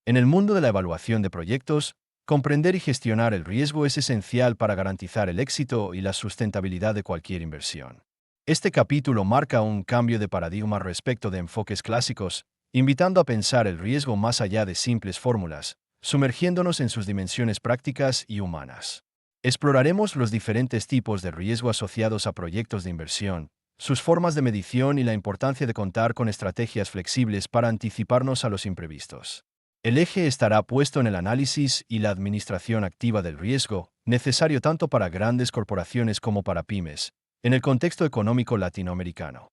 En el mundo de la evaluación de proyectos, comprender y gestionar el riesgo es esencial para garantizar el éxito y la sustentabilidad de cualquier inversión. Este capítulo marca un cambio de paradigma respecto de enfoques clásicos, invitando a pensar el riesgo más allá de simples fórmulas, sumergiéndonos en sus dimensiones prácticas y humanas. Exploraremos los diferentes tipos de riesgo asociados a proyectos de inversión, sus formas de medición y la importancia de contar con estrategias flexibles para anticiparnos a los imprevistos. El eje estará puesto en el análisis y la administración activa del riesgo, necesario tanto para grandes corporaciones como para pymes, en el contexto económico latinoamericano.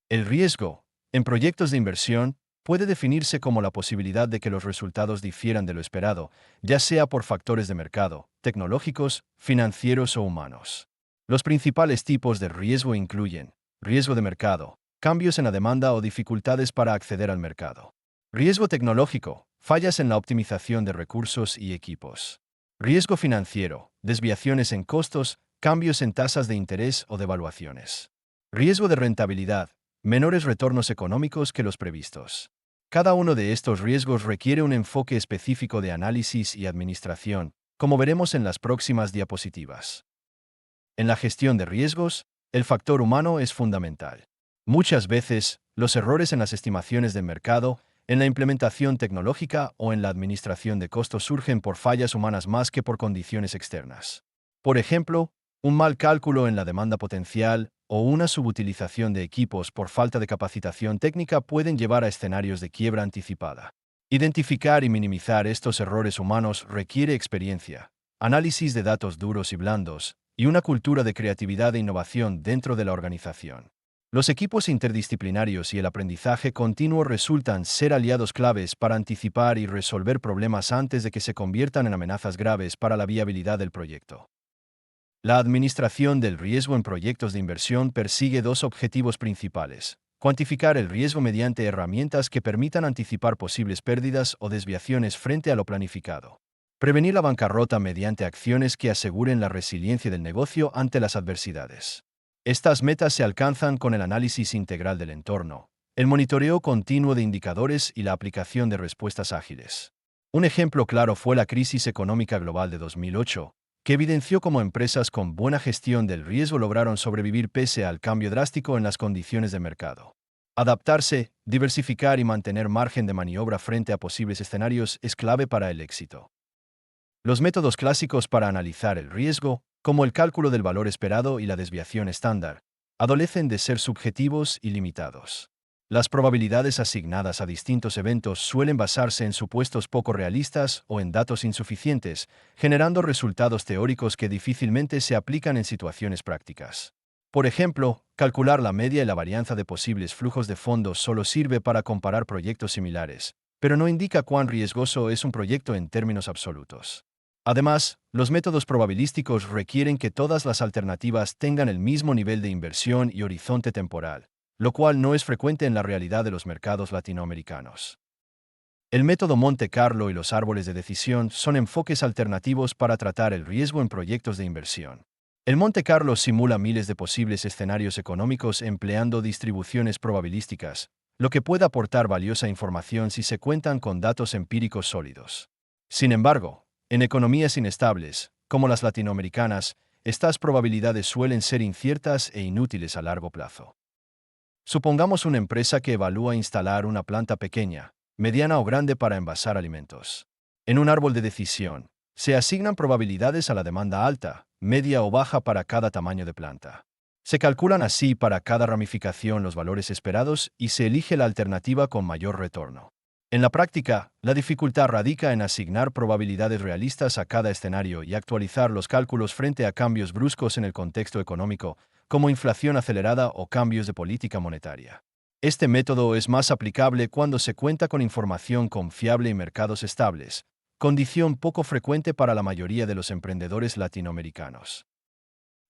El riesgo, en proyectos de inversión, puede definirse como la posibilidad de que los resultados difieran de lo esperado, ya sea por factores de mercado, tecnológicos, financieros o humanos. Los principales tipos de riesgo incluyen riesgo de mercado, cambios en la demanda o dificultades para acceder al mercado. Riesgo tecnológico, fallas en la optimización de recursos y equipos. Riesgo financiero, desviaciones en costos, cambios en tasas de interés o devaluaciones. Riesgo de rentabilidad, menores retornos económicos que los previstos. Cada uno de estos riesgos requiere un enfoque específico de análisis y administración, como veremos en las próximas diapositivas. En la gestión de riesgos, el factor humano es fundamental. Muchas veces, los errores en las estimaciones del mercado, en la implementación tecnológica o en la administración de costos surgen por fallas humanas más que por condiciones externas. Por ejemplo, un mal cálculo en la demanda potencial o una subutilización de equipos por falta de capacitación técnica pueden llevar a escenarios de quiebra anticipada. Identificar y minimizar estos errores humanos requiere experiencia, análisis de datos duros y blandos, y una cultura de creatividad e innovación dentro de la organización. Los equipos interdisciplinarios y el aprendizaje continuo resultan ser aliados claves para anticipar y resolver problemas antes de que se conviertan en amenazas graves para la viabilidad del proyecto. La administración del riesgo en proyectos de inversión persigue dos objetivos principales: cuantificar el riesgo mediante herramientas que permitan anticipar posibles pérdidas o desviaciones frente a lo planificado. Prevenir la bancarrota mediante acciones que aseguren la resiliencia del negocio ante las adversidades. Estas metas se alcanzan con el análisis integral del entorno, el monitoreo continuo de indicadores y la aplicación de respuestas ágiles. Un ejemplo claro fue la crisis económica global de 2008, que evidenció cómo empresas con buena gestión del riesgo lograron sobrevivir pese al cambio drástico en las condiciones de mercado. Adaptarse, diversificar y mantener margen de maniobra frente a posibles escenarios es clave para el éxito. Los métodos clásicos para analizar el riesgo, como el cálculo del valor esperado y la desviación estándar, adolecen de ser subjetivos y limitados. Las probabilidades asignadas a distintos eventos suelen basarse en supuestos poco realistas o en datos insuficientes, generando resultados teóricos que difícilmente se aplican en situaciones prácticas. Por ejemplo, calcular la media y la varianza de posibles flujos de fondos solo sirve para comparar proyectos similares, pero no indica cuán riesgoso es un proyecto en términos absolutos. Además, los métodos probabilísticos requieren que todas las alternativas tengan el mismo nivel de inversión y horizonte temporal, lo cual no es frecuente en la realidad de los mercados latinoamericanos. El método Monte Carlo y los árboles de decisión son enfoques alternativos para tratar el riesgo en proyectos de inversión. El Monte Carlo simula miles de posibles escenarios económicos empleando distribuciones probabilísticas, lo que puede aportar valiosa información si se cuentan con datos empíricos sólidos. Sin embargo, en economías inestables, como las latinoamericanas, estas probabilidades suelen ser inciertas e inútiles a largo plazo. Supongamos una empresa que evalúa instalar una planta pequeña, mediana o grande para envasar alimentos. En un árbol de decisión, se asignan probabilidades a la demanda alta, media o baja para cada tamaño de planta. Se calculan así para cada ramificación los valores esperados y se elige la alternativa con mayor retorno. En la práctica, la dificultad radica en asignar probabilidades realistas a cada escenario y actualizar los cálculos frente a cambios bruscos en el contexto económico, como inflación acelerada o cambios de política monetaria. Este método es más aplicable cuando se cuenta con información confiable y mercados estables, condición poco frecuente para la mayoría de los emprendedores latinoamericanos.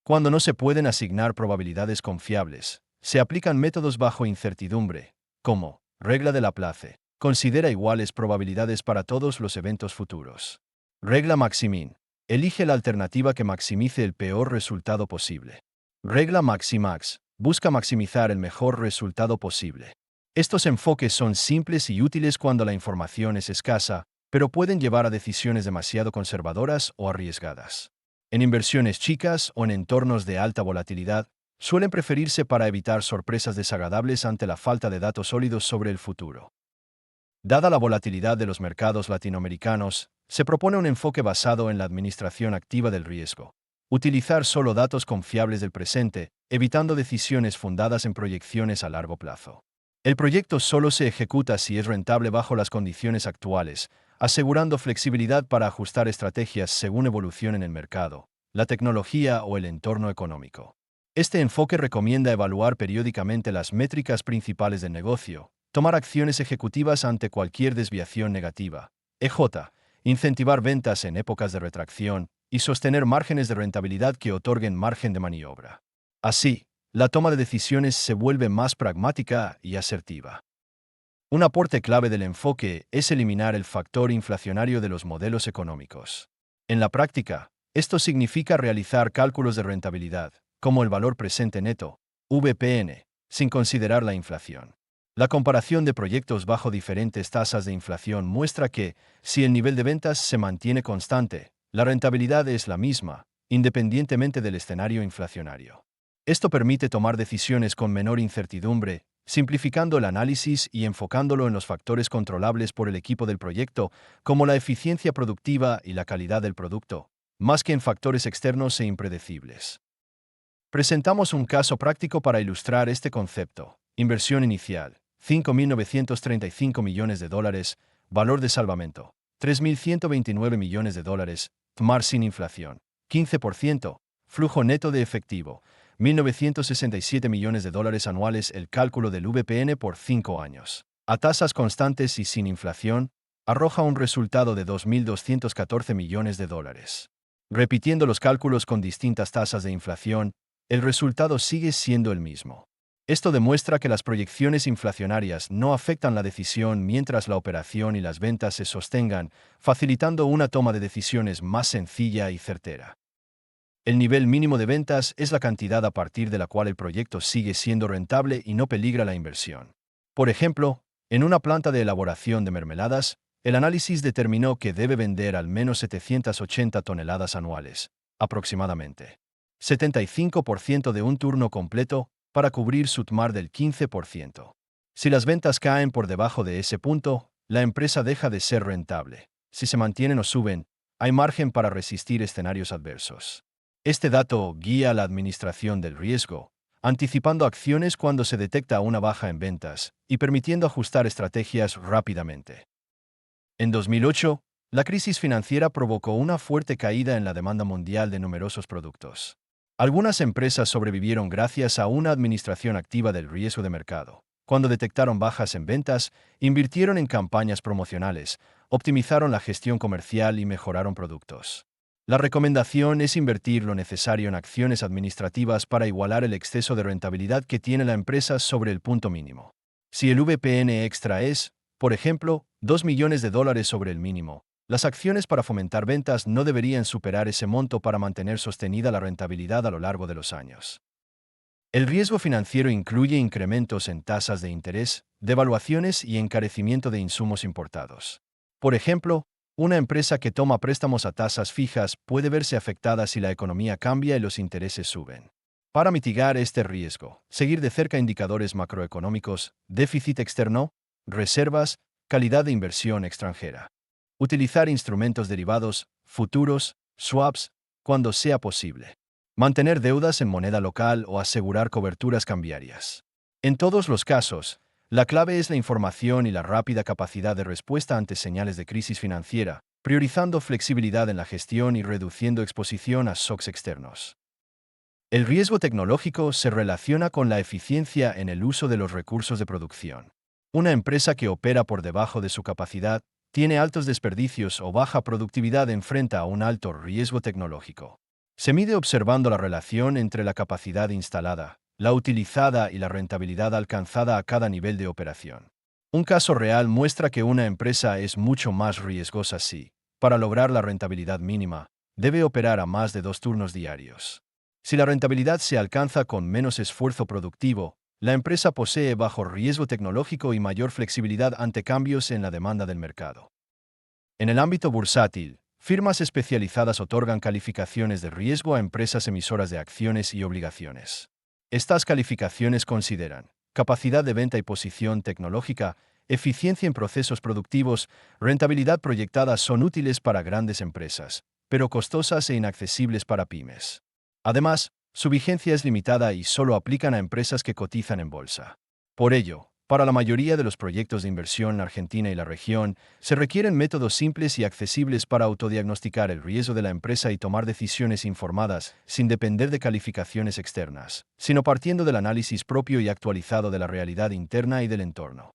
Cuando no se pueden asignar probabilidades confiables, se aplican métodos bajo incertidumbre, como regla de Laplace. Considera iguales probabilidades para todos los eventos futuros. Regla Maximin. Elige la alternativa que maximice el peor resultado posible. Regla Maximax. Busca maximizar el mejor resultado posible. Estos enfoques son simples y útiles cuando la información es escasa, pero pueden llevar a decisiones demasiado conservadoras o arriesgadas. En inversiones chicas o en entornos de alta volatilidad, suelen preferirse para evitar sorpresas desagradables ante la falta de datos sólidos sobre el futuro. Dada la volatilidad de los mercados latinoamericanos, se propone un enfoque basado en la administración activa del riesgo. Utilizar solo datos confiables del presente, evitando decisiones fundadas en proyecciones a largo plazo. El proyecto solo se ejecuta si es rentable bajo las condiciones actuales, asegurando flexibilidad para ajustar estrategias según evolución en el mercado, la tecnología o el entorno económico. Este enfoque recomienda evaluar periódicamente las métricas principales del negocio, tomar acciones ejecutivas ante cualquier desviación negativa, incentivar ventas en épocas de retracción y sostener márgenes de rentabilidad que otorguen margen de maniobra. Así, la toma de decisiones se vuelve más pragmática y asertiva. Un aporte clave del enfoque es eliminar el factor inflacionario de los modelos económicos. En la práctica, esto significa realizar cálculos de rentabilidad, como el valor presente neto, VPN, sin considerar la inflación. La comparación de proyectos bajo diferentes tasas de inflación muestra que, si el nivel de ventas se mantiene constante, la rentabilidad es la misma, independientemente del escenario inflacionario. Esto permite tomar decisiones con menor incertidumbre, simplificando el análisis y enfocándolo en los factores controlables por el equipo del proyecto, como la eficiencia productiva y la calidad del producto, más que en factores externos e impredecibles. Presentamos un caso práctico para ilustrar este concepto. Inversión inicial, $5.935 millones, valor de salvamento, $3.129 millones, TMAR sin inflación, 15%, flujo neto de efectivo, $1.967 millones anuales. El cálculo del VPN por 5 años, a tasas constantes y sin inflación, arroja un resultado de $2.214 millones. Repitiendo los cálculos con distintas tasas de inflación, el resultado sigue siendo el mismo. Esto demuestra que las proyecciones inflacionarias no afectan la decisión mientras la operación y las ventas se sostengan, facilitando una toma de decisiones más sencilla y certera. El nivel mínimo de ventas es la cantidad a partir de la cual el proyecto sigue siendo rentable y no peligra la inversión. Por ejemplo, en una planta de elaboración de mermeladas, el análisis determinó que debe vender al menos 780 toneladas anuales, aproximadamente 75% de un turno completo, para cubrir su TMAR del 15%. Si las ventas caen por debajo de ese punto, la empresa deja de ser rentable. Si se mantienen o suben, hay margen para resistir escenarios adversos. Este dato guía la administración del riesgo, anticipando acciones cuando se detecta una baja en ventas y permitiendo ajustar estrategias rápidamente. En 2008, la crisis financiera provocó una fuerte caída en la demanda mundial de numerosos productos. Algunas empresas sobrevivieron gracias a una administración activa del riesgo de mercado. Cuando detectaron bajas en ventas, invirtieron en campañas promocionales, optimizaron la gestión comercial y mejoraron productos. La recomendación es invertir lo necesario en acciones administrativas para igualar el exceso de rentabilidad que tiene la empresa sobre el punto mínimo. Si el VPN extra es, por ejemplo, $2 millones sobre el mínimo, las acciones para fomentar ventas no deberían superar ese monto para mantener sostenida la rentabilidad a lo largo de los años. El riesgo financiero incluye incrementos en tasas de interés, devaluaciones y encarecimiento de insumos importados. Por ejemplo, una empresa que toma préstamos a tasas fijas puede verse afectada si la economía cambia y los intereses suben. Para mitigar este riesgo, seguir de cerca indicadores macroeconómicos, déficit externo, reservas, calidad de inversión extranjera. Utilizar instrumentos derivados, futuros, swaps, cuando sea posible. Mantener deudas en moneda local o asegurar coberturas cambiarias. En todos los casos, la clave es la información y la rápida capacidad de respuesta ante señales de crisis financiera, priorizando flexibilidad en la gestión y reduciendo exposición a shocks externos. El riesgo tecnológico se relaciona con la eficiencia en el uso de los recursos de producción. Una empresa que opera por debajo de su capacidad, tiene altos desperdicios o baja productividad enfrenta a un alto riesgo tecnológico. Se mide observando la relación entre la capacidad instalada, la utilizada y la rentabilidad alcanzada a cada nivel de operación. Un caso real muestra que una empresa es mucho más riesgosa si, para lograr la rentabilidad mínima, debe operar a más de 2 turnos diarios. Si la rentabilidad se alcanza con menos esfuerzo productivo, La empresa posee bajo riesgo tecnológico y mayor flexibilidad ante cambios en la demanda del mercado. En el ámbito bursátil, firmas especializadas otorgan calificaciones de riesgo a empresas emisoras de acciones y obligaciones. Estas calificaciones consideran capacidad de venta y posición tecnológica, eficiencia en procesos productivos, rentabilidad proyectada. Son útiles para grandes empresas, pero costosas e inaccesibles para pymes. Además, su vigencia es limitada y solo aplican a empresas que cotizan en bolsa. Por ello, para la mayoría de los proyectos de inversión en Argentina y la región, se requieren métodos simples y accesibles para autodiagnosticar el riesgo de la empresa y tomar decisiones informadas, sin depender de calificaciones externas, sino partiendo del análisis propio y actualizado de la realidad interna y del entorno.